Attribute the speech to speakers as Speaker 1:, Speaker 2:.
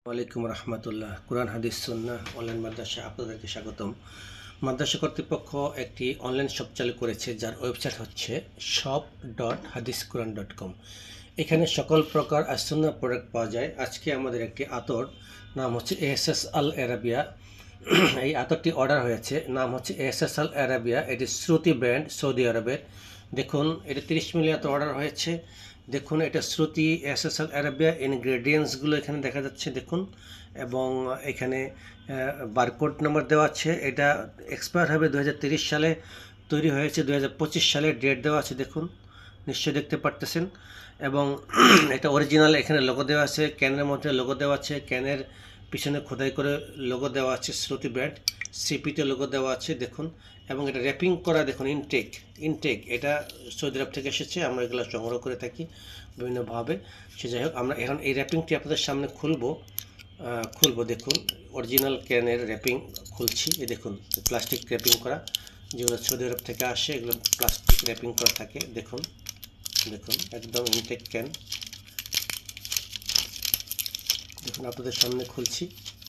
Speaker 1: ওয়ালাইকুম রহমতুল্লাহ। কোরআন হাদিস সুন্নাহ অনলাইন মাদ্রাসা আপনাদেরকে স্বাগতম। মাদ্রাসা কর্তৃপক্ষ একটি অনলাইন শপ চালু করেছে, যার ওয়েবসাইট হচ্ছে shop.hadisquran.com। এখানে সকল প্রকার সুন্নাহ প্রোডাক্ট পাওয়া যায়। আজকে আমাদের একটি আতর, নাম হচ্ছে এএসএস আল আরাবিয়া। এই আতরটি অর্ডার হয়েছে, নাম হচ্ছে এএসএস আল আরাবিয়া। এটি শ্রুতি ব্র্যান্ড, সৌদি আরবের। দেখুন, এটা 30 মিলি আতর অর্ডার হয়েছে। দেখুন, এটা শ্রুতি এএসএস আল আরাবিয়া। ইনগ্রেডিয়েন্টসগুলো এখানে দেখা যাচ্ছে দেখুন, এবং এখানে বারকোড নাম্বার দেওয়া আছে। এটা এক্সপায়ার হবে 2030 সালে, তৈরি হয়েছে 2025 সালে, ডেট দেওয়া আছে দেখুন, নিশ্চয়ই দেখতে পারতেছেন। এবং এটা অরিজিনাল, এখানে লোগো দেওয়া আছে, ক্যানের মধ্যে লোগো দেওয়া আছে, ক্যানের পিছনে খোদাই করে লোগো দেওয়া আছে শ্রুতি ব্র্যান্ড, সিপিতে লোগো দেওয়া আছে দেখুন। এবং এটা র্যাপিং করা দেখুন, ইনটেক এটা সৌদি আরব থেকে এসেছে। আমরা এগুলো সংগ্রহ করে থাকি বিভিন্নভাবে। সে যাই হোক, আমরা এখন এই র্যাপিংটি আপনাদের সামনে খুলবো দেখুন। অরিজিনাল ক্যানের র্যাপিং খুলছি। এই দেখুন, প্লাস্টিক র্যাপিং করা, যেগুলো সৌদি আরব থেকে আসে, এগুলো প্লাস্টিক র্যাপিং করা থাকে দেখুন। একদম ইনটেক ক্যান দেখুন, আপনাদের সামনে খুলছি।